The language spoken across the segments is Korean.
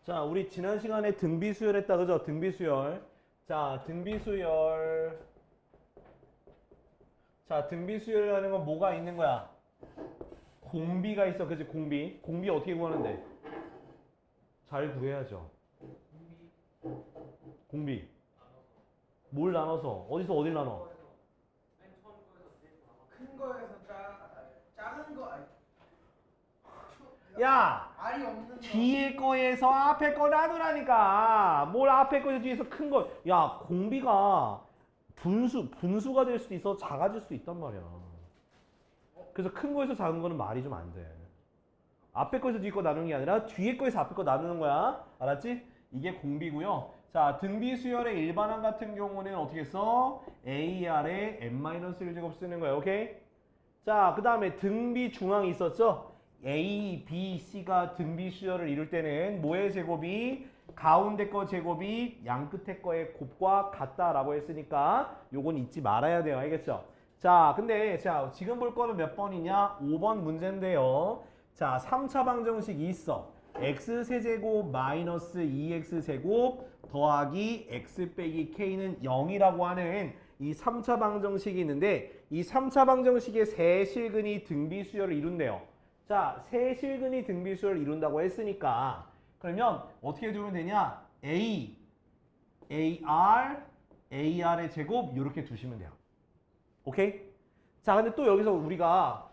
자, 우리 지난 시간에 등비수열 했다, 그죠? 등비수열. 자, 등비수열. 자, 등비수열이라는 건 뭐가 있는 거야? 공비가 있어, 그치? 공비. 공비 어떻게 구하는데? 잘 구해야죠. 공비. 뭘 나눠서? 어디서 어딜 나눠? 큰 거에서 작은 거 야! 알이 없는 거 뒤에 거에서 앞에 거 나누라니까. 뭘 앞에 거에서 뒤에서 큰 거. 야, 공비가 분수가 될 수도 있어. 작아질 수도 있단 말이야. 그래서 큰 거에서 작은 거는 말이 좀 안 돼. 앞에 거에서 뒤에 거 나누는 게 아니라 뒤에 거에서 앞에 거 나누는 거야. 알았지? 이게 공비고요. 자, 등비 수열의 일반항 같은 경우는 어떻게 써? AR에 n-1제곱 쓰는 거야. 오케이? 자, 그 다음에 등비 중항이 있었죠? A, B, C가 등비 수열을 이룰 때는 뭐의 제곱이 가운데 거 제곱이 양 끝에 거의 곱과 같다라고 했으니까 요건 잊지 말아야 돼요. 알겠죠? 자, 근데 자, 지금 볼 거는 몇 번이냐? 5번 문제인데요. 자, 3차 방정식이 있어. x세제곱 마이너스 2x제곱 더하기 x 빼기 k는 0이라고 하는 이 3차 방정식이 있는데 이 3차 방정식의 세 실근이 등비수열을 이룬대요. 자, 세 실근이 등비수열을 이룬다고 했으니까 그러면 어떻게 해주면 되냐? a, ar의 제곱 이렇게 두시면 돼요. 오케이? 자, 근데 또 여기서 우리가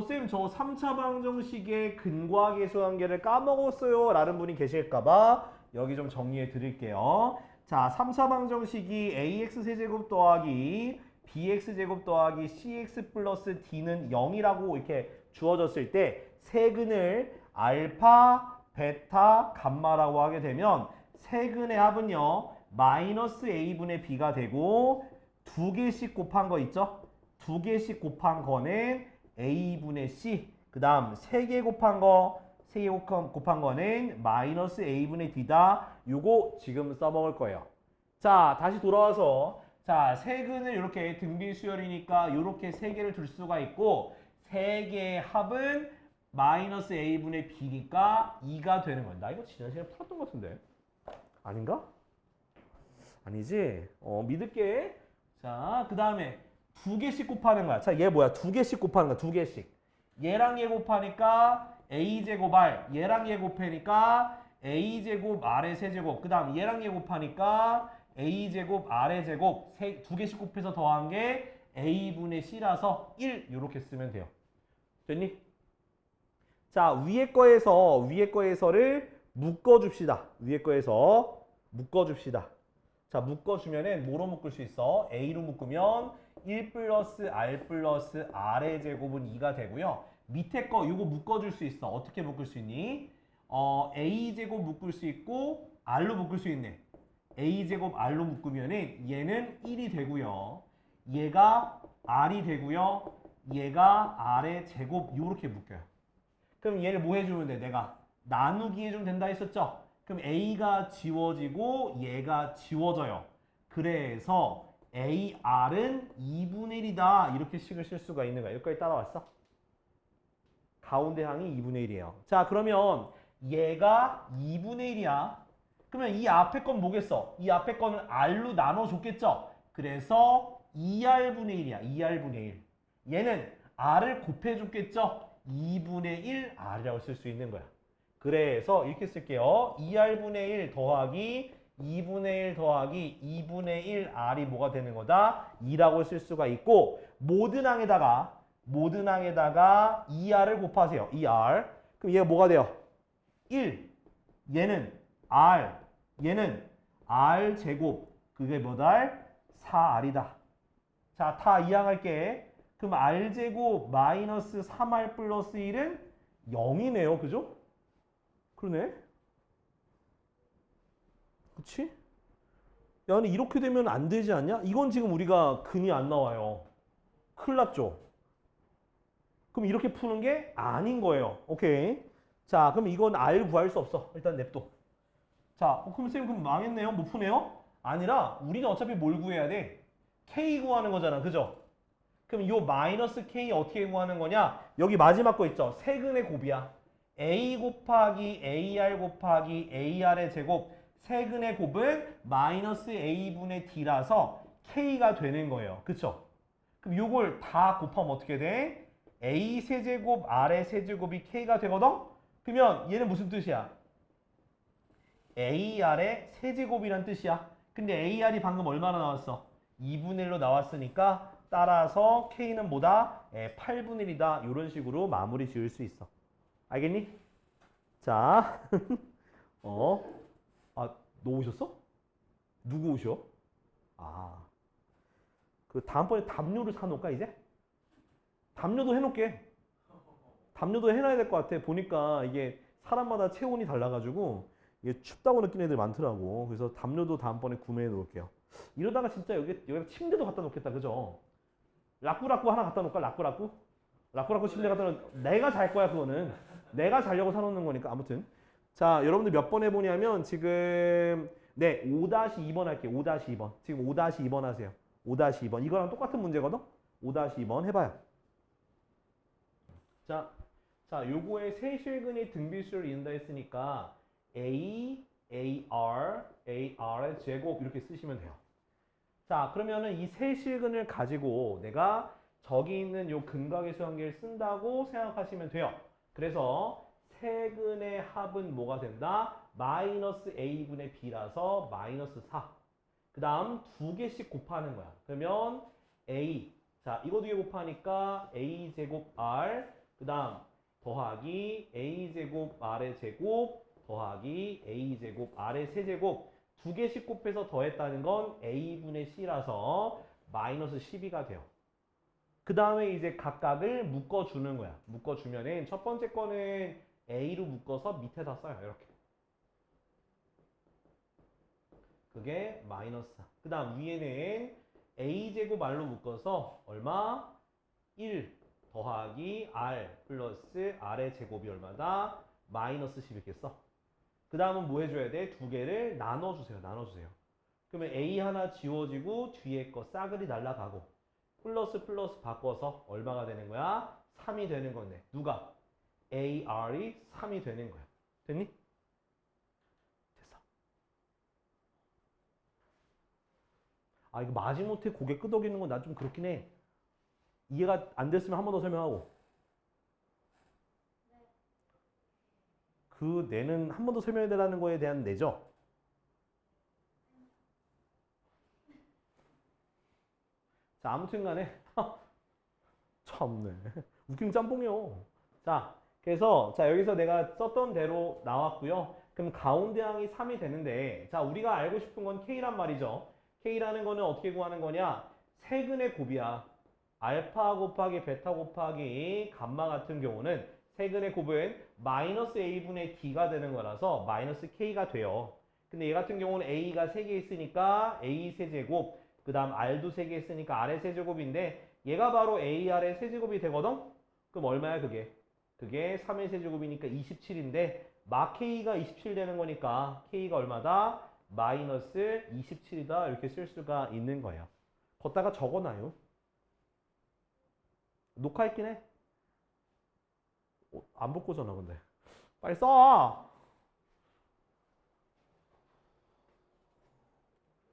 쌤, 저 3차 방정식의 근과 계수 관계를 까먹었어요 라는 분이 계실까봐 여기 좀 정리해 드릴게요. 자, 3차 방정식이 ax 세제곱 더하기 bx제곱 더하기 cx 플러스 d는 0이라고 이렇게 주어졌을 때 세근을 알파, 베타, 감마라고 하게 되면 세근의 합은요 마이너스 a분의 b가 되고 두 개씩 곱한 거 있죠? 두 개씩 곱한 거는 a분의 c, 그 다음 3개 곱한 거, 3개 곱한 거는 마이너스 a분의 d다. 요거 지금 써먹을 거예요. 자, 다시 돌아와서 자, 세근을 이렇게 등비수열이니까 이렇게 3개를 둘 수가 있고 3개의 합은 마이너스 a분의 b니까 2가 되는 거야. 나 이거 지난 시간에 풀었던 것 같은데. 아닌가? 아니지? 믿을게. 자, 그 다음에 두 개씩 곱하는 거야. 자, 얘 뭐야? 두 개씩 곱하는 거야. 두 개씩. 얘랑 얘 곱하니까 a제곱 r. 얘랑 얘 곱하니까 a제곱 r의 세제곱. 그 다음 얘랑 얘 곱하니까 a제곱 r의 제곱. 두 개씩 곱해서 더한 게 a분의 c라서 1 이렇게 쓰면 돼요. 됐니? 자, 위에 거에서를 묶어줍시다. 위에 거에서 묶어줍시다. 자, 묶어주면은 뭐로 묶을 수 있어? a로 묶으면 1 플러스 r 플러스 r의 제곱은 2가 되고요. 밑에 거 이거 묶어줄 수 있어. 어떻게 묶을 수 있니? a제곱 묶을 수 있고 r로 묶을 수 있네. a제곱 r로 묶으면은 얘는 1이 되고요. 얘가 r이 되고요. 얘가 r의 제곱 이렇게 묶여요. 그럼 얘를 뭐 해주면 돼? 내가 나누기 해주면 된다 했었죠? 그럼 a가 지워지고 얘가 지워져요. 그래서 AR은 2분의 1이다. 이렇게 식을 쓸 수가 있는 거야. 여기까지 따라왔어? 가운데 항이 2분의 1이에요. 자, 그러면 얘가 2분의 1이야. 그러면 이 앞에 건 뭐겠어? 이 앞에 거는 R로 나눠줬겠죠? 그래서 2R분의 1이야. 2R분의 1. 얘는 R을 곱해줬겠죠? 2분의 1 R이라고 쓸 수 있는 거야. 그래서 이렇게 쓸게요. 2R분의 1 더하기 2분의 1 더하기 2분의 1 R이 뭐가 되는 거다? 2라고 쓸 수가 있고 모든 항에다가 2R을 곱하세요. 2R. 그럼 얘가 뭐가 돼요? 1. 얘는 R. 얘는 R 제곱. 그게 뭐다? 4R이다. 자, 다 이항할게. 그럼 R 제곱 마이너스 3R 플러스 1은 0이네요. 그죠? 그러네. 그치? 야, 근데 이렇게 되면 안 되지 않냐? 이건 지금 우리가 근이 안 나와요. 큰일 났죠? 그럼 이렇게 푸는 게 아닌 거예요. 오케이. 자, 그럼 이건 R 구할 수 없어. 일단 냅둬. 자, 그럼 쌤, 그럼 망했네요? 못 푸네요? 아니라, 우리는 어차피 뭘 구해야 돼? K 구하는 거잖아. 그죠? 그럼 요 마이너스 K 어떻게 구하는 거냐? 여기 마지막 거 있죠? 세근의 곱이야. a 곱하기 ar 곱하기 ar의 제곱 세근의 곱은 마이너스 a분의 d라서 k가 되는 거예요. 그쵸? 그럼 요걸 다 곱하면 어떻게 돼? a 세제곱 r의 세제곱이 k가 되거든? 그러면 얘는 무슨 뜻이야? ar의 세제곱이란 뜻이야. 근데 ar이 방금 얼마나 나왔어? 2분의 1로 나왔으니까 따라서 k는 뭐다? 8분의 1이다. 이런 식으로 마무리 지을 수 있어. 알겠니? 자, 아, 너 오셨어? 누구 오셔? 아, 그 다음번에 담요를 사놓을까 이제? 담요도 해놓게. 담요도 해놔야 될 것 같아. 보니까 이게 사람마다 체온이 달라가지고 이게 춥다고 느끼는 애들 많더라고. 그래서 담요도 다음번에 구매해 놓을게요. 이러다가 진짜 여기다 침대도 갖다 놓겠다, 그죠? 라꾸라꾸 하나 갖다 놓을까? 라꾸라꾸? 라꾸라꾸 침대 갖다 놓으면 내가 잘 거야, 그거는. 내가 자려고 사놓는 거니까. 아무튼. 자, 여러분들 몇 번 해보냐면 지금 네, 5-2번 할게요. 5-2번. 지금 5-2번 하세요. 5-2번. 이거랑 똑같은 문제거든? 5-2번 해봐요. 자, 요거에 세실근이 등비수를 이룬다 했으니까 A, AR의 제곱 이렇게 쓰시면 돼요. 자, 그러면은 이 세실근을 가지고 내가 저기 있는 요 근각의 수관계를 쓴다고 생각하시면 돼요. 그래서 세근의 합은 뭐가 된다? 마이너스 A분의 B라서 마이너스 4. 그 다음 두 개씩 곱하는 거야. 그러면 A. 자, 이거 두 개 곱하니까 A제곱 R. 그 다음 더하기 A제곱 R의 제곱 더하기 A제곱 R의 세제곱 두 개씩 곱해서 더했다는 건 A분의 C라서 마이너스 12가 돼요. 그 다음에 이제 각각을 묶어주는 거야. 묶어주면은 첫 번째 거는 A로 묶어서 밑에다 써요. 이렇게. 그게 마이너스 4. 그 다음 위에는 A제곱 R로 묶어서 얼마? 1 더하기 R 플러스 R의 제곱이 얼마다? 마이너스 10 이렇게 써. 그 다음은 뭐 해줘야 돼? 두 개를 나눠주세요. 나눠주세요. 그러면 A 하나 지워지고 뒤에 거 싸그리 날라가고 플러스 플러스 바꿔서 얼마가 되는 거야? 3이 되는 건데 누가? AR이 3이 되는 거야. 됐니? 됐어. 아, 이거 마지못해 고개 끄덕이는 건 나 좀 그렇긴 해. 이해가 안 됐으면 한 번 더 설명하고. 그 내는 한 번 더 설명해야 되라는 거에 대한 내죠? 자, 아무튼 간에 참네. 웃긴 짬뽕이요. 자, 그래서 자 여기서 내가 썼던 대로 나왔고요. 그럼 가운데 항이 3이 되는데 자, 우리가 알고 싶은 건 K란 말이죠. K라는 거는 어떻게 구하는 거냐? 세근의 곱이야. 알파 곱하기 베타 곱하기 감마 같은 경우는 세근의 곱은 마이너스 A분의 D가 되는 거라서 마이너스 K가 돼요. 근데 얘 같은 경우는 A가 3개 있으니까 A 세제곱, 그 다음 R도 3개 있으니까 R의 세제곱인데 얘가 바로 AR의 세제곱이 되거든? 그럼 얼마야 그게? 그게 3의 세제곱이니까 27인데 막 K가 27 되는 거니까 K가 얼마다? 마이너스 27이다 이렇게 쓸 수가 있는 거예요. 걷다가 적어놔요. 녹화했긴 해. 안 볼 거잖아 근데. 빨리 써!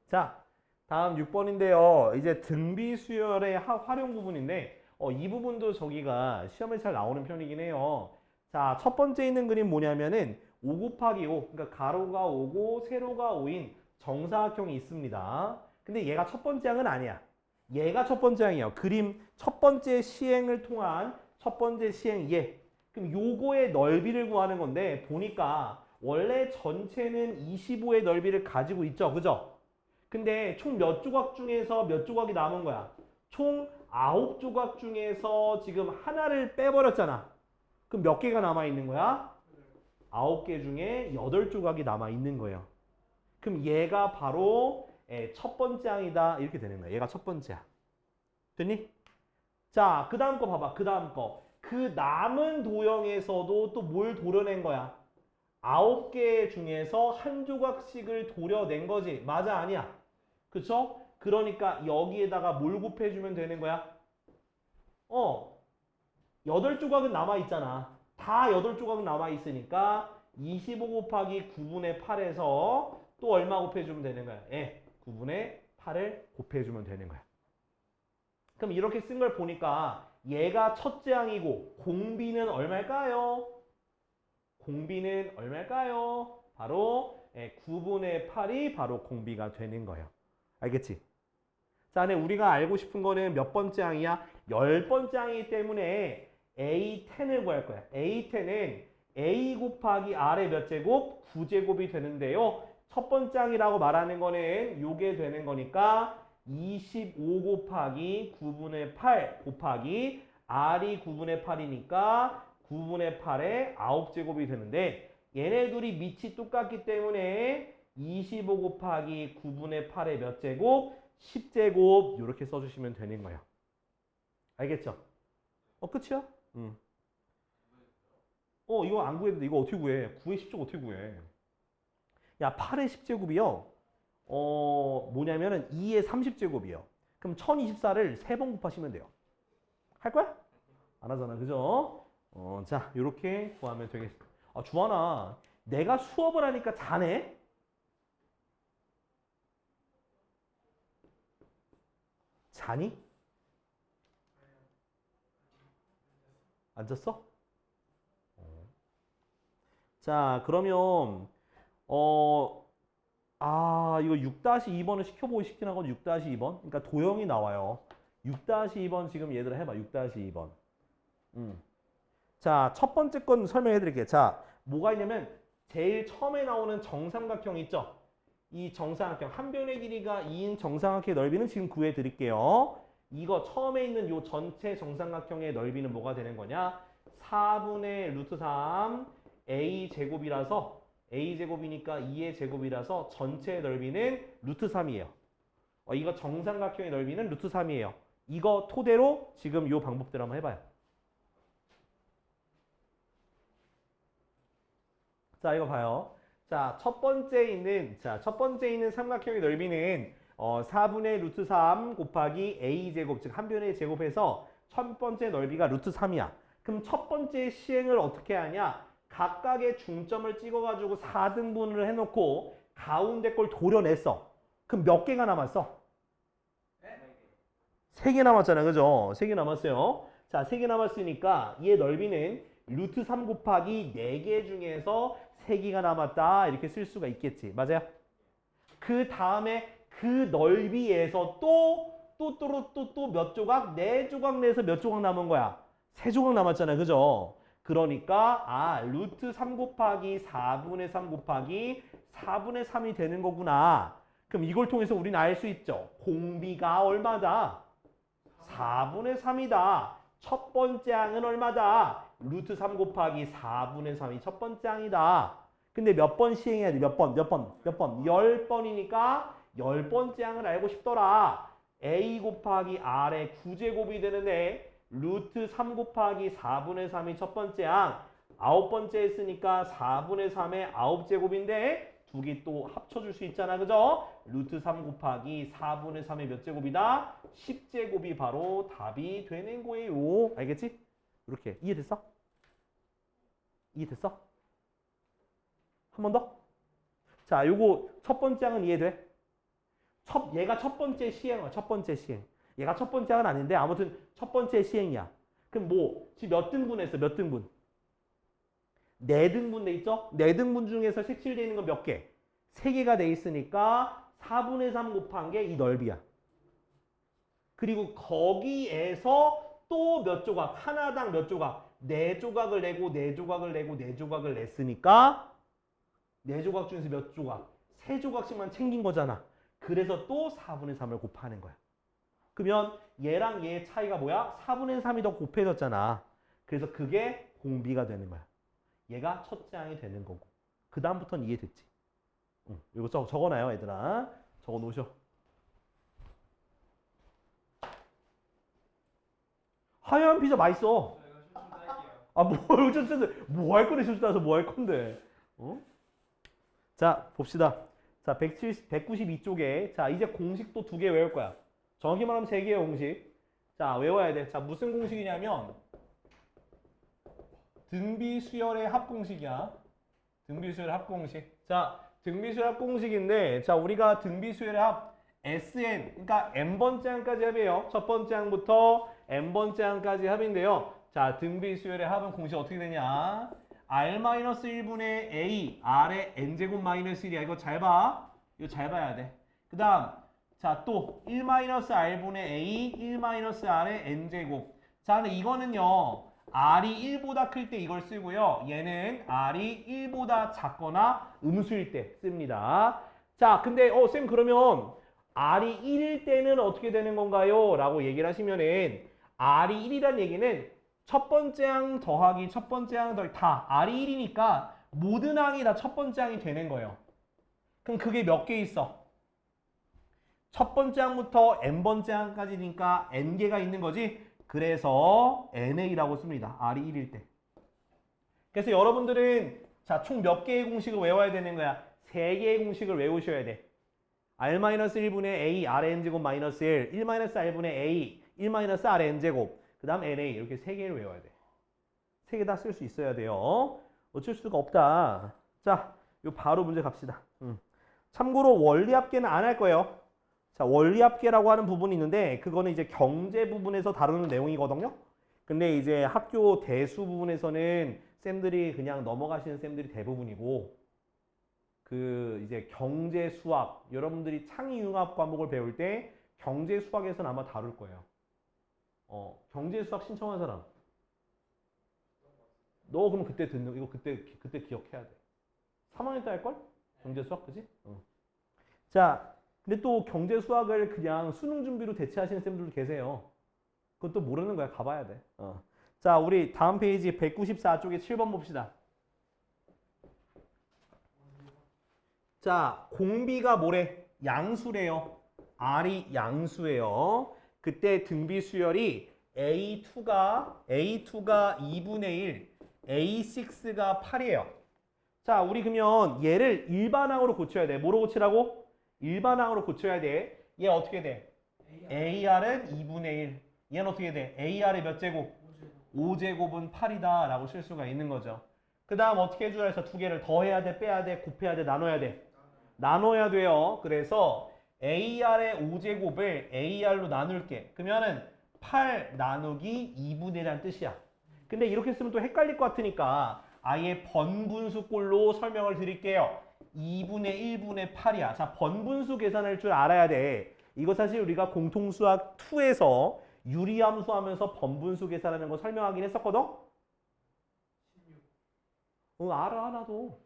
자, 다음 6번인데요. 이제 등비수열의 활용 부분인데 이 부분도 저기가 시험에 잘 나오는 편이긴 해요. 자, 첫 번째 있는 그림 뭐냐면은 5 곱하기 5, 그러니까 가로가 5고 세로가 5인 정사각형이 있습니다. 근데 얘가 첫 번째 항은 아니야. 얘가 첫 번째 항이에요. 그림 첫 번째 시행을 통한 첫 번째 시행 얘. 그럼 요거의 넓이를 구하는 건데 보니까 원래 전체는 25의 넓이를 가지고 있죠. 그죠? 근데 총 몇 조각 중에서 몇 조각이 남은 거야? 총 9조각 중에서 지금 하나를 빼버렸잖아. 그럼 몇 개가 남아있는 거야? 9개 중에 8조각이 남아있는 거예요. 그럼 얘가 바로 첫 번째 항이다. 이렇게 되는 거야. 얘가 첫 번째야. 됐니? 자, 그 다음 거 봐봐. 그 다음 거. 그 남은 도형에서도 또 뭘 도려낸 거야? 9개 중에서 한 조각씩을 도려낸 거지. 맞아, 아니야? 그쵸? 그러니까 여기에다가 뭘 곱해주면 되는 거야? 8조각은 남아있잖아. 다 8조각 남아있으니까 25 곱하기 9분의 8에서 또 얼마 곱해주면 되는 거야? 9분의 8을 곱해주면 되는 거야. 그럼 이렇게 쓴 걸 보니까 얘가 첫째 항이고 공비는 얼마일까요? 공비는 얼마일까요? 바로 9분의 8이 바로 공비가 되는 거예요. 알겠지? 자, 근데 우리가 알고 싶은 거는 몇 번째 항이야? 10번째 항이기 때문에 A10을 구할 거야. A10은 A 곱하기 R의 몇 제곱? 9제곱이 되는데요. 첫 번째 항이라고 말하는 거는 요게 되는 거니까 25 곱하기 9분의 8 곱하기 R이 9분의 8이니까 9분의 8의 9제곱이 되는데 얘네 둘이 밑이 똑같기 때문에 25 곱하기 9분의 8의 몇 제곱? 10제곱 이렇게 써주시면 되는 거예요. 알겠죠? 끝이야? 이거 안 구했는데 이거 어떻게 구해? 9의 10제곱 어떻게 구해? 야, 8의 10제곱이요. 뭐냐면은 2의 30제곱이요. 그럼 1024를 3번 곱하시면 돼요. 할 거야? 안 하잖아. 그죠? 자, 요렇게 구하면 되겠습니다. 주환아, 내가 수업을 하니까 자네? 자니? 앉았어? 자, 그러면 이거 6-2번을 시켜보고 싶긴 하거든. 6-2번. 그러니까 도형이 나와요. 6-2번 지금 얘들아 해봐. 6-2번. 자, 첫 번째 건 설명해 드릴게요. 자, 뭐가 있냐면 제일 처음에 나오는 정삼각형 있죠? 이 정삼각형 한 변의 길이가 2인 정삼각형의 넓이는 지금 구해 드릴게요. 이거 처음에 있는 요 전체 정삼각형의 넓이는 뭐가 되는 거냐? 4분의 루트 3 a 제곱이라서 a 제곱이니까 2의 제곱이라서 전체 넓이는 루트 3이에요. 이거 정삼각형의 넓이는 루트 3이에요. 이거 토대로 지금 요 방법대로 한번 해봐요. 자, 이거 봐요. 자, 첫 번째 있는 삼각형의 넓이는 4분의 루트 3 곱하기 a 제곱, 즉 한 변의 제곱해서 첫 번째 넓이가 루트 3이야. 그럼 첫 번째 시행을 어떻게 하냐? 각각의 중점을 찍어가지고 4등분을 해놓고 가운데 걸 도려냈어. 그럼 몇 개가 남았어? 3개 남았잖아. 그죠? 3개 남았어요. 자, 3개 남았으니까 얘 넓이는 루트 3 곱하기 4개 중에서 3개가 남았다. 이렇게 쓸 수가 있겠지. 맞아요? 그 다음에 그 넓이에서 또 몇 조각? 4조각 내서 몇 조각 남은 거야? 3조각 남았잖아. 그죠? 그러니까 루트 3 곱하기 4분의 3 곱하기 4분의 3이 되는 거구나. 그럼 이걸 통해서 우리는 알 수 있죠. 공비가 얼마다? 4분의 3이다. 첫 번째 항은 얼마다? 루트 3 곱하기 4분의 3이 첫 번째 항이다. 근데 몇 번 시행해야 돼? 몇 번? 10번이니까 10번째 항을 알고 싶더라. a 곱하기 r의 9제곱이 되는데 루트 3 곱하기 4분의 3이 첫 번째 항, 9번째 했으니까 4분의 3의 9제곱인데 두 개 또 합쳐줄 수 있잖아. 그죠? 루트 3 곱하기 4분의 3의 몇 제곱이다? 10제곱이 바로 답이 되는 거예요. 알겠지? 이렇게. 이해됐어? 이해됐어? 한 번 더? 자, 요거 첫 번째 항은 이해돼? 얘가 첫 번째 시행이야. 첫 번째 시행. 얘가 첫 번째 항은 아닌데 아무튼 첫 번째 시행이야. 그럼 지금 몇 등분 했어? 몇 등분? 4등분 돼 있죠? 4등분 중에서 색칠되어 있는 건 몇 개? 3개가 돼 있으니까 4분의 3 곱한 게 이 넓이야. 그리고 거기에서 또 몇 조각? 하나당 몇 조각? 4조각을 내고 4조각을 내고 4조각을 냈으니까 4조각 중에서 몇 조각? 3조각씩만 챙긴 거잖아. 그래서 또 4분의 3을 곱하는 거야. 그러면 얘랑 얘의 차이가 뭐야? 4분의 3이 더 곱해졌잖아. 그래서 그게 공비가 되는 거야. 얘가 첫째 항이 되는 거고. 그 다음부터는 이해됐지? 이거 적어놔요, 얘들아. 적어 놓으셔. 하얀 피자 맛있어. 뭐 할 건데 실수 따서 뭐 할 건데? 자, 봅시다. 자, 192쪽에 자, 이제 공식도 2개 외울 거야. 정확히 말하면 3개의 공식. 자, 외워야 돼. 자, 무슨 공식이냐면 등비수열의 합공식이야. 등비수열 합공식. 자, 등비수열 합공식인데, 자, 우리가 등비수열의 합 Sn, 그러니까 n번째 항까지 합이에요. 첫 번째 항부터 n번째 항까지 합인데요. 자, 등비수열의 합은 공식 어떻게 되냐? R-1분의 A, R의 n제곱 마이너스 1이야. 이거 잘 봐. 이거 잘 봐야 돼. 그 다음, 자, 또 1-R분의 A, 1-R의 n제곱. 자, 근데 이거는요. R이 1보다 클 때 이걸 쓰고요. 얘는 R이 1보다 작거나 음수일 때 씁니다. 자, 근데 쌤 그러면 R이 1일 때는 어떻게 되는 건가요? 라고 얘기를 하시면은 R이 1이란 얘기는 첫 번째 항 더하기 첫 번째 항 더하기 다 R이 1이니까 모든 항이 다 첫 번째 항이 되는 거예요. 그럼 그게 몇 개 있어? 첫 번째 항부터 n번째 항까지니까 n개가 있는 거지. 그래서 NA라고 씁니다. R이 1일 때. 그래서 여러분들은 자, 총 몇 개의 공식을 외워야 되는 거야? 3개의 공식을 외우셔야 돼. R-1분의 A, Rn제곱 마이너스 1, 1-R분의 A, 1-Rn제곱, 그 다음 NA 이렇게 3개를 외워야 돼. 3개 다 쓸 수 있어야 돼요. 어쩔 수가 없다. 자, 요 바로 문제 갑시다. 참고로 원리합계는 안 할 거예요. 자, 원리합계라고 하는 부분이 있는데 그거는 이제 경제 부분에서 다루는 내용이거든요. 근데 이제 학교 대수 부분에서는 쌤들이 그냥 넘어가시는 쌤들이 대부분이고 그 이제 경제 수학 여러분들이 창의융합 과목을 배울 때 경제 수학에서는 아마 다룰 거예요. 경제 수학 신청한 사람. 너 그럼 그때 듣는 이거 그때 기억해야 돼. 3학년 때 할 걸? 경제 수학 그지? 자, 근데 또 경제 수학을 그냥 수능 준비로 대체하시는 쌤들도 계세요. 그건 또 모르는 거야. 가봐야 돼. 자, 우리 다음 페이지 194쪽에 7번 봅시다. 자, 공비가 뭐래? 양수래요. R이 양수예요. 그때 등비 수열이 A2가 2분의 1, A6가 8이에요. 자, 우리 그러면 얘를 일반항으로 고쳐야 돼. 뭐로 고치라고? 일반항으로 고쳐야 돼. 얘 어떻게 돼? AR은 2분의 1. 얘는 어떻게 돼? AR의 몇 제곱? 5제곱은 8이다 라고 쓸 수가 있는 거죠. 그 다음 어떻게 해줘야 해서 두 개를 더해야 돼? 빼야 돼? 곱해야 돼? 나눠야 돼? 나눠야 돼요. 그래서 AR의 5제곱을 AR로 나눌게. 그러면은 8 나누기 2분의 1이라는 뜻이야. 근데 이렇게 쓰면 또 헷갈릴 것 같으니까 아예 번분수꼴로 설명을 드릴게요. 2분의 1분의 8이야. 자, 번분수 계산할 줄 알아야 돼. 이거 사실 우리가 공통수학 2에서 유리함수 하면서 번분수 계산하는 거 설명하긴 했었거든? 16. 알아, 하나도.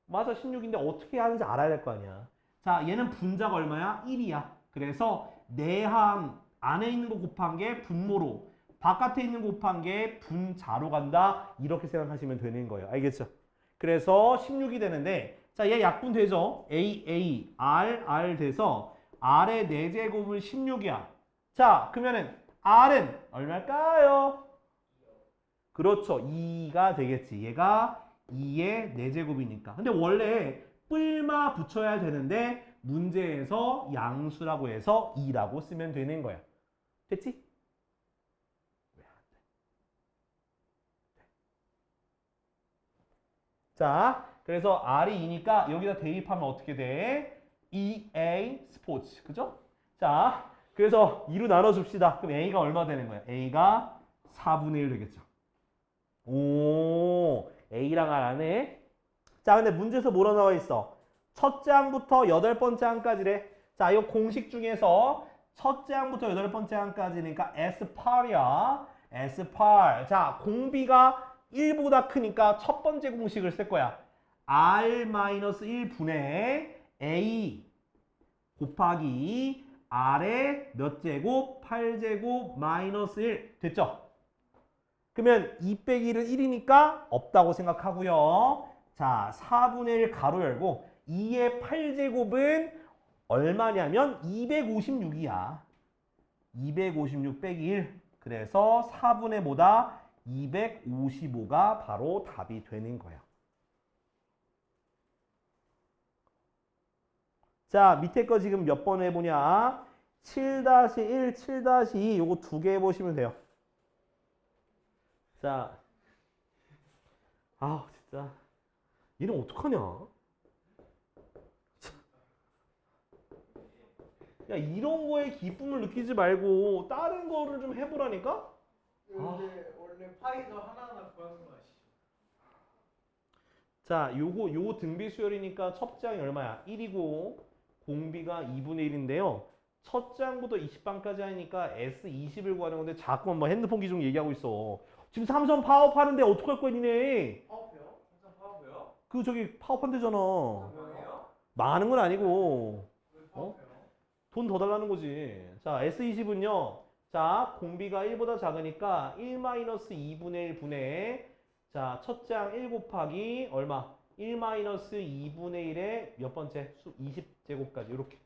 맞아, 16인데 어떻게 하는지 알아야 될 거 아니야. 자, 얘는 분자가 얼마야? 1이야. 그래서 내항 안에 있는 거 곱한 게 분모로, 바깥에 있는 거 곱한 게 분자로 간다. 이렇게 생각하시면 되는 거예요. 알겠죠? 그래서 16이 되는데 자, 얘 약분 되죠? A, R 돼서 R의 4제곱은 16이야. 자, 그러면은 R은 얼마일까요? 그렇죠. 2가 되겠지. 얘가 2의 4제곱이니까. 근데 원래 뿔마 붙여야 되는데 문제에서 양수라고 해서 2라고 쓰면 되는 거야. 됐지? 왜 안 돼? 자, 그래서 R이 2니까 여기다 대입하면 어떻게 돼? EA 스포츠. 그죠? 자, 그래서 2로 나눠줍시다. 그럼 A가 얼마 되는 거야? A가 4분의 1 되겠죠. 오, A랑 R 안에. 자, 근데 문제에서 뭐라 나와 있어? 첫째 항부터 8번째 항까지래. 자, 이 공식 중에서 첫째 항부터 8번째 항까지니까 S8이야. S8. 자, 공비가 1보다 크니까 첫 번째 공식을 쓸 거야. R-1분의 A 곱하기 R의 몇 제곱? 8제곱 마이너스 1. 됐죠? 그러면 2 빼기 1은 1이니까 없다고 생각하고요. 자, 4분의 1 가로 열고 2의 8제곱은 얼마냐면 256이야. 256 빼기 1. 그래서 4분의 뭐다? 255가 바로 답이 되는 거야. 자, 밑에 거 지금 몇 번 해보냐? 7-1, 7-2 요거 2개 해보시면 돼요. 자, 아 진짜 얘는 어떡하냐? 야 이런 거에 기쁨을 느끼지 말고 다른 거를 좀 해보라니까? 원래 파이도 하나하나 구하는 거 아시죠? 자 요거 등비 수열이니까 첫 장이 얼마야? 1이고 공비가 2분의 1인데요. 첫 장부터 20방까지 하니까 S20을 구하는 건데 자꾸 뭐 핸드폰 기종 얘기하고 있어. 지금 삼성 파업하는데 어떡할 거야 니네? 파워표요? 삼성 파워표요? 그 저기 파업한대잖아. 뭐예요? 많은 건 아니고 왜 어? 파워표요? 돈 더 달라는 거지. 자 S20은요. 자 공비가 1보다 작으니까 1-2분의 1 분의 자 첫 장 1 곱하기 얼마? 1-2분의 1의 몇 번째? 수 20제곱까지 이렇게.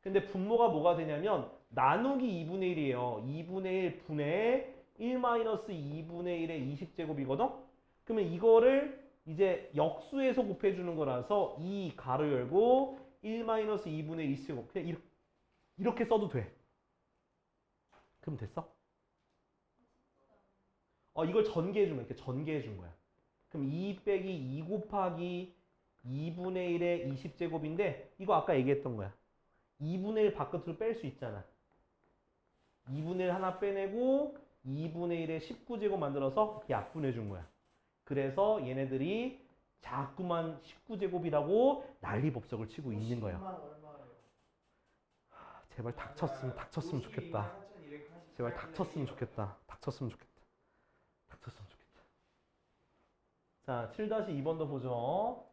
근데 분모가 뭐가 되냐면 나누기 2분의 1이에요. 2분의 1 분의 1-2분의 1의 20제곱이거든? 그러면 이거를 이제 역수에서 곱해주는 거라서 2 가로 열고 1-2분의 1 20제곱. 그냥 이렇게 써도 돼. 그럼 됐어? 이걸 전개해 준 거야. 이렇게 전개해 준 거야. 그럼 2 빼기 2 곱하기 2분의 1의 20제곱인데 이거 아까 얘기했던 거야. 2분의 1 바깥으로 뺄 수 있잖아. 2분의 1 하나 빼내고 2분의 1의 19제곱 만들어서 약분해 준 거야. 그래서 얘네들이 자꾸만 19제곱이라고 난리법석을 치고 있는 거야. 10만 얼마예요? 제발 닥쳤으면 좋겠다. 52,288 제발 닥쳤으면 좋겠다. 닥쳤으면 좋겠다. 닥쳤으면 좋겠다. 자, 7-2번도 보죠.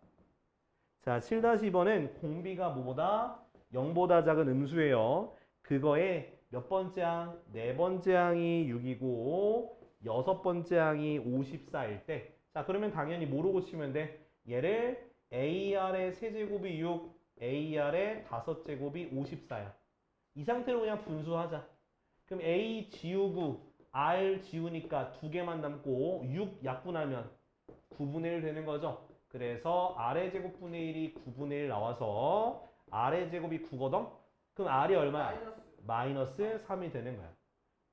자, 7-2번은 공비가 뭐보다 0보다 작은 음수예요. 그거에 몇 번째 항? 네 번째 항이 6이고 여섯 번째 항이 54일 때. 자, 그러면 당연히 뭐로 고치면 돼? 얘를 AR의 세제곱이 6, AR의 5제곱이 54야. 이 상태로 그냥 분수하자. 그럼 A 지우고 R 지우니까 두 개만 남고 6 약분하면 9분의 1 되는 거죠. 그래서 R의 제곱분의 1이 9분의 1 나와서 R의 제곱이 9거든? 그럼 R이 얼마야? 마이너스 3이 되는 거야.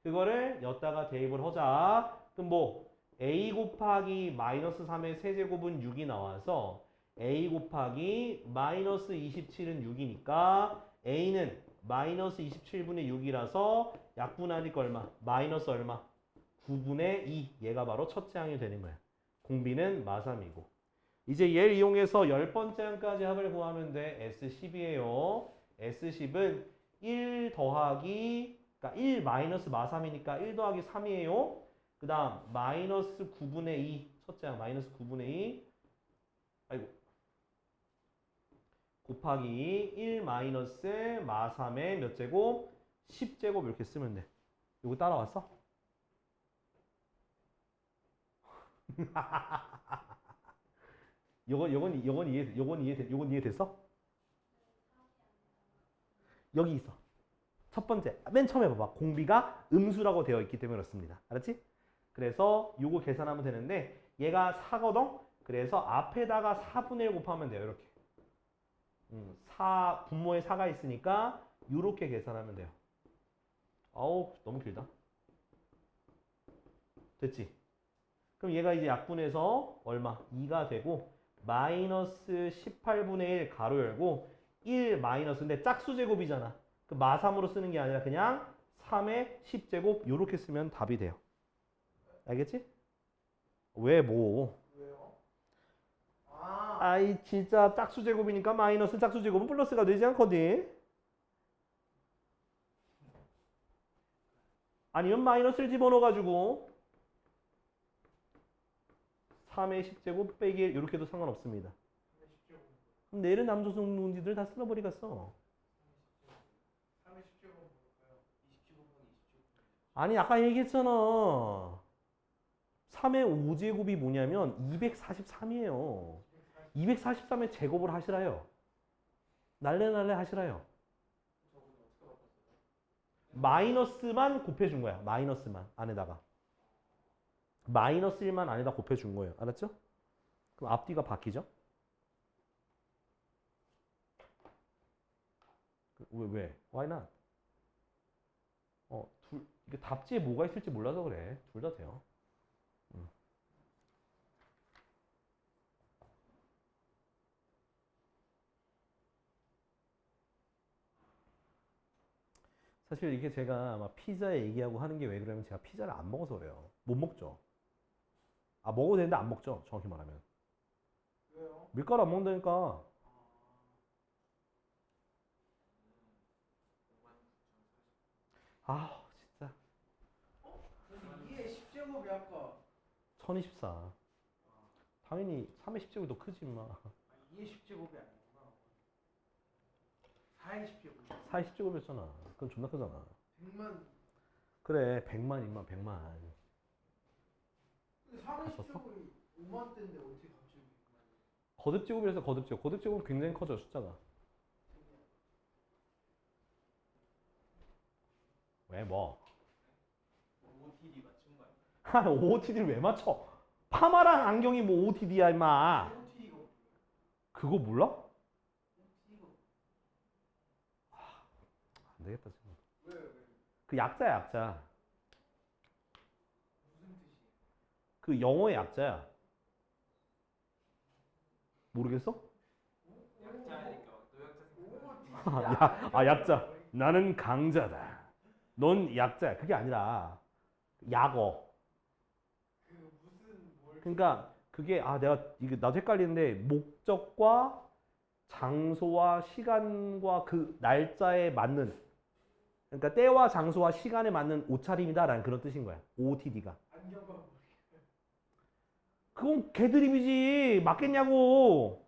그거를 여기다가 대입을 하자. 그럼 뭐 A 곱하기 마이너스 3의 세제곱은 6이 나와서 A 곱하기 마이너스 27은 6이니까 A는 마이너스 27분의 6이라서 약분하니까 얼마? 마이너스 얼마? 9분의 2. 얘가 바로 첫째 항이 되는 거야. 공비는 마삼이고. 이제 얘를 이용해서 10번째 항까지 합을 구하면 돼. S10이에요. S10은 1 더하기, 그러니까 1 마이너스 마삼이니까 1 더하기 3이에요. 그 다음 마이너스 9분의 2. 첫째 항 마이너스 9분의 2. 아이고. 곱하기 1 마이너스 마3의 몇 제곱? 10제곱 이렇게 쓰면 돼. 이거 따라왔어? 요건 이해됐어? 여기 있어. 첫 번째, 맨 처음에 봐봐. 공비가 음수라고 되어 있기 때문에 그렇습니다. 알았지? 그래서 요거 계산하면 되는데 얘가 4거든? 그래서 앞에다가 4분의 1 곱하면 돼요. 이렇게. 분모에 4가 있으니까 이렇게 계산하면 돼요. 어우 너무 길다. 됐지? 그럼 얘가 이제 약분해서 얼마? 2가 되고 마이너스 18분의 1 가로 열고 1 마이너스인데 짝수제곱이잖아. 그 마3으로 쓰는 게 아니라 그냥 3의 10제곱 이렇게 쓰면 답이 돼요. 알겠지? 왜 뭐? 왜요? 아이 진짜 짝수제곱이니까 마이너스 짝수제곱은 플러스가 되지 않거든. 아니면 마이너스를 집어넣어가지고 3의 10제곱 빼기 1 이렇게 해도 상관없습니다. 그럼 내일은 남조선 문제들 다 쓸어버리겠어. 3의 10제곱 볼까요? 27번 27번. 아니 아까 얘기했잖아. 3의 5제곱이 뭐냐면 243이에요. 243의 제곱을 하시라요. 날래 하시라요. 마이너스만 곱해준 거야. 마이너스만 안에다가. 마이너스 1만 안에다 곱해준 거예요. 알았죠? 그럼 앞뒤가 바뀌죠? 왜? Why not? 이게 답지에 뭐가 있을지 몰라서 그래. 둘 다 돼요. 사실 이게 제가 막 피자 얘기하고 하는 게 왜 그러냐면 제가 피자를 안 먹어서 그래요. 못 먹죠. 아, 먹어도 되는데 안 먹죠. 정확히 말하면. 왜요? 밀가루 안 먹는다니까. 아, 진짜. 근데 2의 10제곱이 아까 1024. 당연히 3의 10제곱이 더 크지, 임마. 2의 10제곱이 아니구나. 4의 10제곱. 4의 10제곱이었잖아. 그건 존나 크잖아. 100만. 그래, 100만, 임마, 100만. 근데 4의 봤었어? 10제곱이 5만 대인데 어떻게 갑자기 100만이야? 거듭제곱이라서 거듭제곱. 거듭제곱은 굉장히 커져, 숫자가. 왜, 뭐? OOTD 맞춘 거 아니야? 하, OOTD를 왜 맞춰? 파마랑 안경이 뭐 OOTD야, 임마. OOTD가 뭐야? 그거 몰라? OOTD가 안 되겠다, 지금. 왜? 그 약자야, 약자. 무슨 뜻이야? 그 영어의 약자야. 모르겠어? 약자니까 또 약자 약자. 나는 강자다. 넌 약자야. 그게 아니라 약어. 그 무슨 뭘 그러니까 그게 내가 이게 나도 헷갈리는데 목적과 장소와 시간과 그 날짜에 맞는 그러니까 때와 장소와 시간에 맞는 옷차림이다라는 그런 뜻인 거야. OOTD가. 안경과 뭐 그건 개드립이지. 맞겠냐고.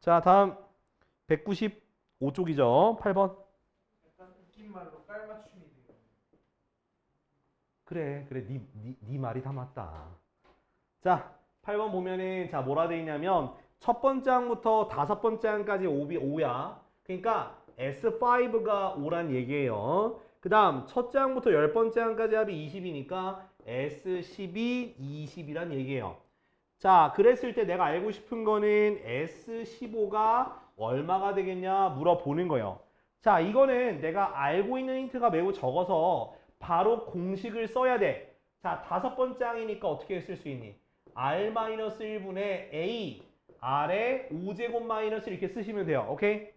자, 다음 195쪽이죠. 8번. 약간 웃긴 말로 깔맞춤이 돼요. 그래. 네 말이 다 맞다. 자, 8번 보면은 자, 뭐라 돼 있냐면 첫 번째 항부터 다섯 번째 항까지 5야. 그러니까 S5가 5란 얘기예요. 그 다음 첫째 항부터 열 번째 항까지 합이 20이니까 S12, 20이란 얘기예요. 자, 그랬을 때 내가 알고 싶은 거는 S15가 얼마가 되겠냐 물어보는 거예요. 자, 이거는 내가 알고 있는 힌트가 매우 적어서 바로 공식을 써야 돼. 자, 다섯 번째 항이니까 어떻게 쓸 수 있니? R-1분의 A, R에 5제곱 마이너스 이렇게 쓰시면 돼요. 오케이?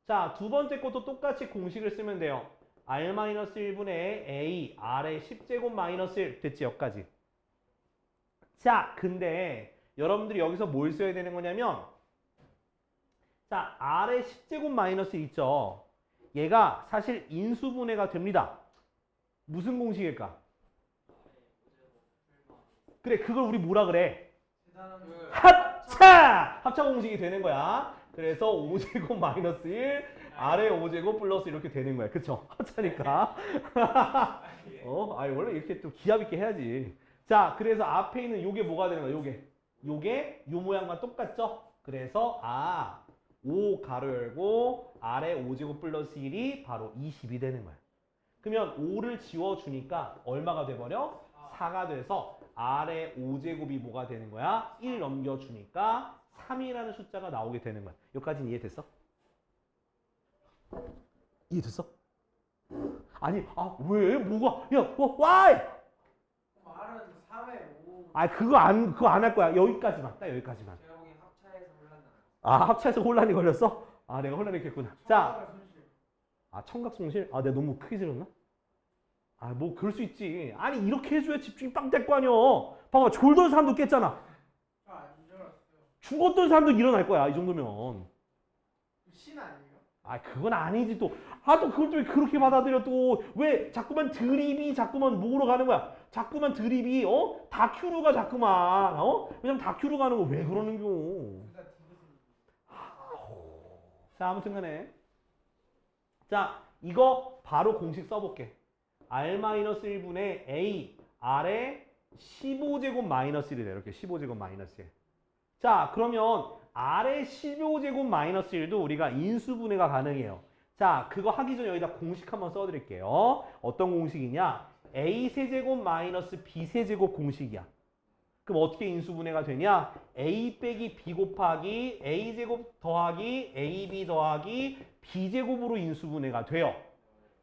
자, 두 번째 것도 똑같이 공식을 쓰면 돼요. R-1분의 A, R에 10제곱 마이너스 1 됐지, 여기까지. 자, 근데 여러분들이 여기서 뭘 써야 되는 거냐면 자, R에 10제곱 마이너스 1 있죠. 얘가 사실 인수분해가 됩니다. 무슨 공식일까? 그래, 그걸 우리 뭐라 그래? 대단한 합차! 합차 공식이 되는 거야. 그래서 5제곱 마이너스 1, R에 5제곱 플러스 이렇게 되는 거야. 그쵸? 합차니까. 아니, 원래 이렇게 또 기합 있게 해야지. 자, 그래서 앞에 있는 요게 뭐가 되는 거야? 요게 요 모양과 똑같죠? 그래서 5 가로 열고 R에 5제곱 플러스 1이 바로 20이 되는 거야. 그러면 5를 지워주니까 얼마가 돼버려? 4가 돼서 R의 5제곱이 뭐가 되는 거야? 1 넘겨주니까 3이라는 숫자가 나오게 되는 거야. 여기까지는 이해됐어? 이해됐어? 아니, 왜? 뭐가? 야, why? 말은 3에 5. 그거 안 할 거야. 여기까지만. 딱 여기까지만. 제가 보기엔 합차에서 혼란나요. 합차에서 혼란이 걸렸어? 내가 혼란했겠구나. 자, 손실. 청각손실? 내가 너무 크게 질렀나? 뭐 그럴 수 있지. 아니, 이렇게 해줘야 집중이 빵 될 거 아니야. 봐봐, 졸던 사람도 깼잖아. 저안 줄었어요. 죽었던 사람도 일어날 거야, 이 정도면. 신 아니에요? 그건 아니지 또. 또 그걸 또 왜 그렇게 받아들여 또. 왜 자꾸만 드립이 자꾸만 뭐로 가는 거야? 자꾸만 드립이, 다큐로 가 자꾸만. 왜냐면 다큐로 가는 거 왜 그러는겨. 둘다 디귿은 자, 아무튼 간에. 자, 이거 바로 공식 써볼게. R-1분의 A, R에 15제곱 마이너스 1이래. 이렇게 15제곱 마이너스 1. 자, 그러면 R의 15제곱 마이너스 1도 우리가 인수분해가 가능해요. 자, 그거 하기 전에 여기다 공식 한번 써드릴게요. 어떤 공식이냐? A 세제곱 마이너스 B 세제곱 공식이야. 그럼 어떻게 인수분해가 되냐? A 빼기 B 곱하기 A 제곱 더하기 AB 더하기 B 제곱으로 인수분해가 돼요.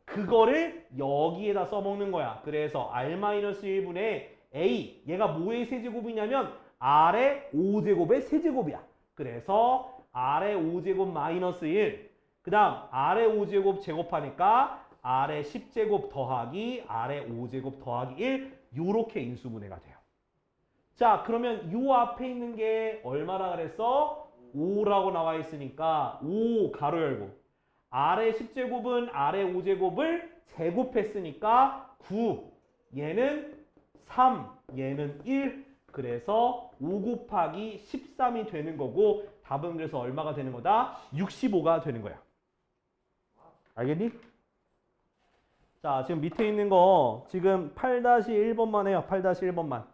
그거를 여기에다 써먹는 거야. 그래서 R-1분의 A, 얘가 뭐의 세제곱이냐면 R의 5제곱의 세제곱이야. 그래서 R의 5제곱 마이너스 1, 그 다음 R의 5제곱 제곱하니까 R의 10제곱 더하기 R의 5제곱 더하기 1 요렇게 인수분해가 돼요. 자, 그러면 요 앞에 있는 게 얼마라 그랬어? 5라고 나와 있으니까 5 가로 열고 R의 10제곱은 R의 5제곱을 제곱했으니까 9 얘는 3 얘는 1 그래서 5 곱하기 13이 되는 거고 답은 그래서 얼마가 되는 거다? 65가 되는 거야. 알겠니? 자, 지금 밑에 있는 거 지금 8-1번만 해요. 8-1번만.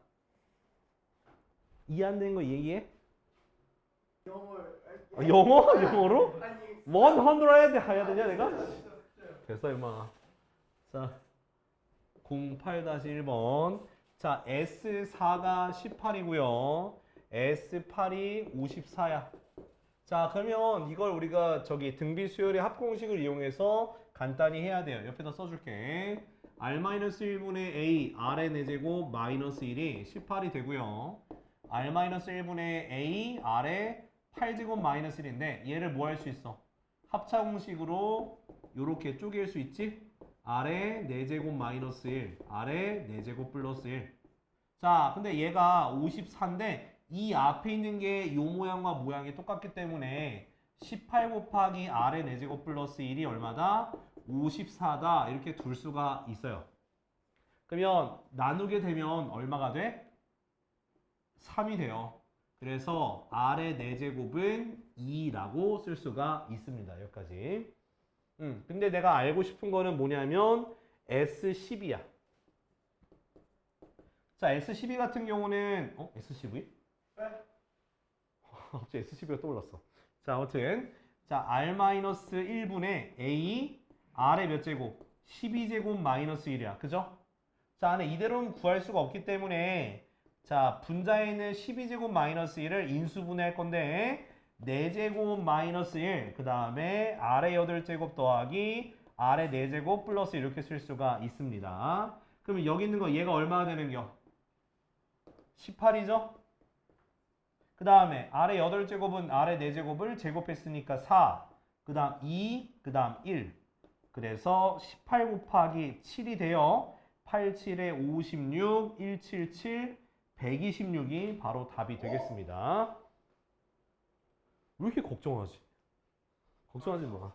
이해 안 되는 거 얘기해? 영어? 영어로? 아니 100 해야 되냐 내가? 됐어 임마. 자 08-1번. 자 S4가 18이고요. S8이 54야. 자 그러면 이걸 우리가 저기 등비 수열의 합공식을 이용해서 간단히 해야 돼요. 옆에다 써줄게. R-1분의 A R의 4제곱 마이너스 1이 18이 되고요. R-1분의 A R의 8제곱 마이너스 1인데 얘를 뭐 할 수 있어? 합차 공식으로 요렇게 쪼갤 수 있지? R의 4제곱 마이너스 1 R의 4제곱 플러스 1. 자 근데 얘가 54인데 이 앞에 있는 게 요 모양과 모양이 똑같기 때문에 18 곱하기 R의 4제곱 플러스 1이 얼마다? 54다 이렇게 둘 수가 있어요. 그러면 나누게 되면 얼마가 돼? 3이 돼요. 그래서 R의 4제곱은 2라고 쓸 수가 있습니다. 여기까지. 근데 내가 알고 싶은 거는 뭐냐면 S12야. 자, S12 같은 경우는 S12? 네. 갑자기 S12가 떠올랐어. 자, 아무튼 자, R-1분의 A R의 몇 제곱? 12제곱 마이너스 1이야. 그죠? 자, 근데 이대로는 구할 수가 없기 때문에 자, 분자에 있는 12제곱 마이너스 1을 인수분해할 건데 4제곱 마이너스 1, 그 다음에 R의 8제곱 더하기 R의 4제곱 플러스 이렇게 쓸 수가 있습니다. 그러면 여기 있는 거 얘가 얼마나 되는겨? 18이죠? 그 다음에 R의 8제곱은 R의 4제곱을 제곱했으니까 4, 그 다음 2, 그 다음 1. 그래서 18 곱하기 7이 돼요. 8, 7에 56, 177, 126이 바로 답이 되겠습니다. 왜 이렇게 걱정하지? 걱정하지 마.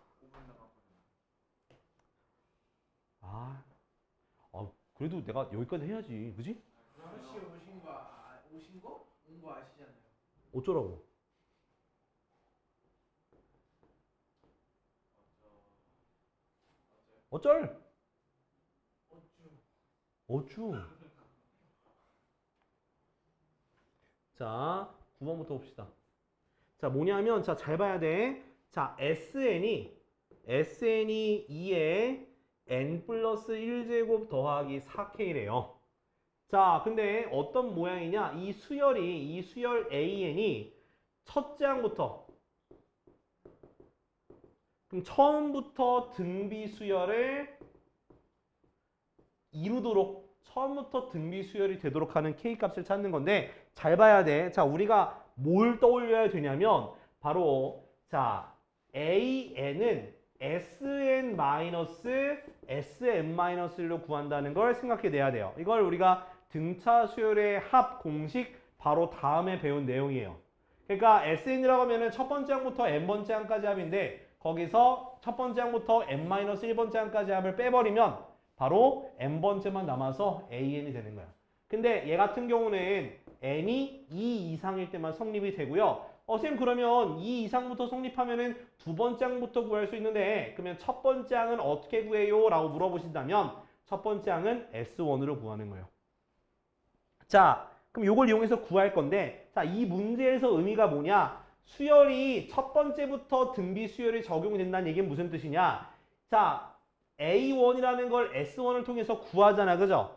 그래도 내가 여기까지 해야지. 그지? 6시에 오신 거? 온 거 아시잖아요. 어쩌라고? 어쩔? 어쭈? 자, 9번부터 봅시다. 자, 뭐냐면, 자, 잘 봐야 돼. 자, SN이 2에 n 플러스 1제곱 더하기 4k래요. 자, 근데 어떤 모양이냐? 이 수열 AN이 첫째 항부터, 그럼 처음부터 등비 수열을 이루도록, 처음부터 등비 수열이 되도록 하는 K값을 찾는 건데, 잘 봐야 돼. 자, 우리가 뭘 떠올려야 되냐면, 바로, 자, AN은 SN-SM-1로 구한다는 걸 생각해내야 돼요. 이걸 우리가 등차 수열의 합 공식 바로 다음에 배운 내용이에요. 그러니까 SN이라고 하면은 첫 번째 항부터 n번째 항까지 합인데 거기서 첫 번째 항부터 n-1번째 항까지 합을 빼버리면 바로 n번째만 남아서 AN이 되는 거야. 근데 얘 같은 경우는 n이 2 이상일 때만 성립이 되고요. 선생님 그러면 2 이상부터 성립하면은 두 번째 항부터 구할 수 있는데 그러면 첫 번째 항은 어떻게 구해요? 라고 물어보신다면 첫 번째 항은 S1으로 구하는 거예요. 자, 그럼 이걸 이용해서 구할 건데 자, 이 문제에서 의미가 뭐냐? 수열이 첫 번째부터 등비 수열이 적용이 된다는 얘기는 무슨 뜻이냐? 자, A1이라는 걸 S1을 통해서 구하잖아. 그죠?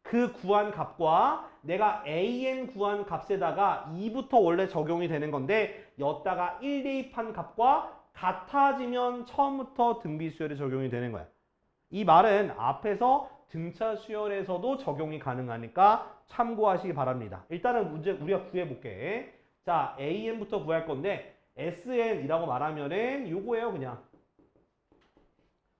그 구한 값과 내가 AN 구한 값에다가 2부터 원래 적용이 되는 건데 여기다가 1 대입한 값과 같아지면 처음부터 등비 수열이 적용이 되는 거야. 이 말은 앞에서 등차 수열에서도 적용이 가능하니까 참고하시기 바랍니다. 일단은 문제 우리가 구해볼게. 자, AN부터 구할 건데 SN이라고 말하면은 요거예요 그냥.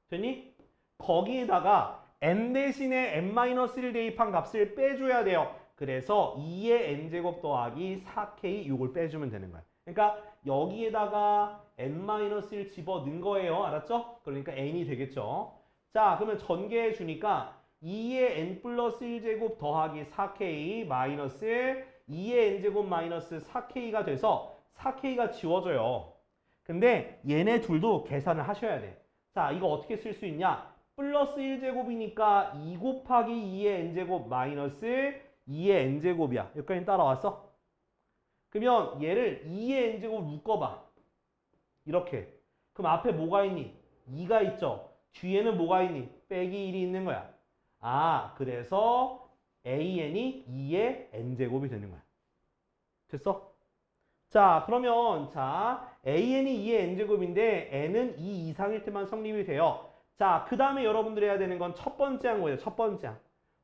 됐니? 거기에다가 n 대신에 n-1 대입한 값을 빼줘야 돼요. 그래서 2의 n제곱 더하기 4k 이걸 빼주면 되는 거야. 그러니까 여기에다가 n-1 집어넣은 거예요. 알았죠? 그러니까 n이 되겠죠. 자, 그러면 전개해 주니까 2의 n 플러스 1제곱 더하기 4k 마이너스 2의 n제곱 마이너스 4k가 돼서 4k가 지워져요. 근데 얘네 둘도 계산을 하셔야 돼. 자, 이거 어떻게 쓸 수 있냐? 플러스 1제곱이니까 2 곱하기 2의 n제곱 마이너스 2의 n제곱이야. 여기까지 따라왔어? 그러면 얘를 2의 n제곱 묶어봐. 이렇게. 그럼 앞에 뭐가 있니? 2가 있죠. 뒤에는 뭐가 있니? 빼기 1이 있는 거야. 아, 그래서 an이 2의 n제곱이 되는 거야. 됐어? 자, 그러면 자 an이 2의 n제곱인데 n은 2 이상일 때만 성립이 돼요. 자, 그 다음에 여러분들이 해야 되는 건 첫 번째 항이에요. 첫 번째 항.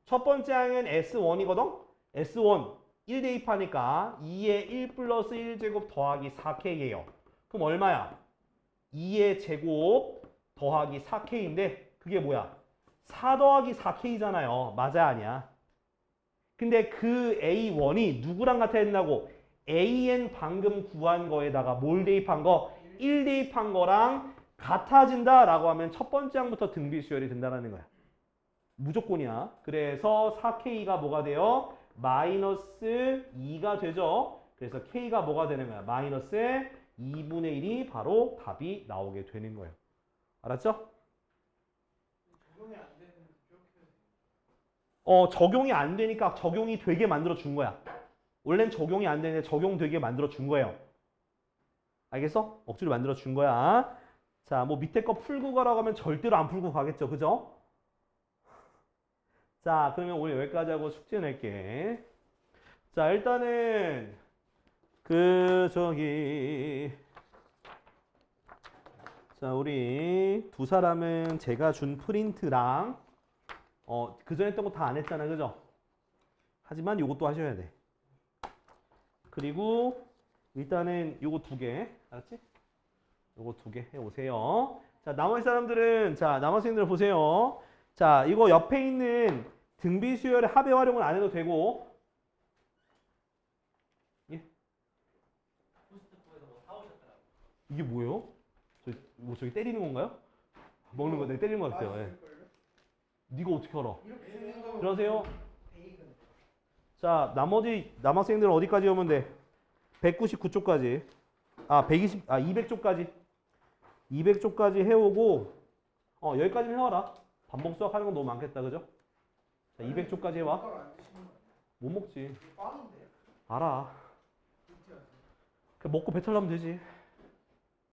첫 번째 항은 S1이거든? S1 1 대입하니까 2의 1 플러스 1제곱 더하기 4K예요. 그럼 얼마야? 2의 제곱 더하기 4K인데 그게 뭐야? 4 더하기 4K잖아요. 맞아 아니야? 근데 그 A1이 누구랑 같아야 된다고? AN 방금 구한 거에다가 뭘 대입한 거? 1 대입한 거랑 같아진다라고 하면 첫 번째 항부터 등비 수열이 된다는 거야. 무조건이야. 그래서 4K가 뭐가 돼요? 마이너스 2가 되죠. 그래서 K가 뭐가 되는 거야? 마이너스 2분의 1이 바로 답이 나오게 되는 거예요. 알았죠? 적용이 안 되는 이렇게. 적용이 안 되니까 적용이 되게 만들어 준 거야. 원래는 적용이 안 되는데 적용되게 만들어 준 거예요. 알겠어? 억지로 만들어 준 거야. 자, 뭐 밑에 거 풀고 가라고 하면 절대로 안 풀고 가겠죠. 그죠? 자, 그러면 오늘 여기까지 하고 숙제 낼게. 자, 일단은 자, 우리 두 사람은 제가 준 프린트랑 그전에 했던 거 다 안 했잖아. 그죠? 하지만 요것도 하셔야 돼. 그리고 일단은 요거 2개. 알았지? 요거 2개 해오세요. 자, 나머지 사람들은 나머지 사람들 보세요. 자, 이거 옆에 있는 등비 수열의 합의 활용은 안 해도 되고. 예? 이게 뭐예요? 저기 때리는 건가요? 먹는 거, 네, 때리는 거 같아요. 예. 네가 어떻게 알아? 이렇게 생각하면 들어가세요. 베이컨. 자, 나머지 남학생들은 어디까지 오면 돼? 199쪽까지. 200쪽까지. 200쪽까지 해오고, 여기까지는 해와라. 반복 수학하는 건 너무 많겠다, 그죠? 자, 200쪽까지 해와. 젓가락 안 드시는 거 못 먹지. 아니에요? 빵인데. 알아. 그냥 먹고 배탈 나면 되지.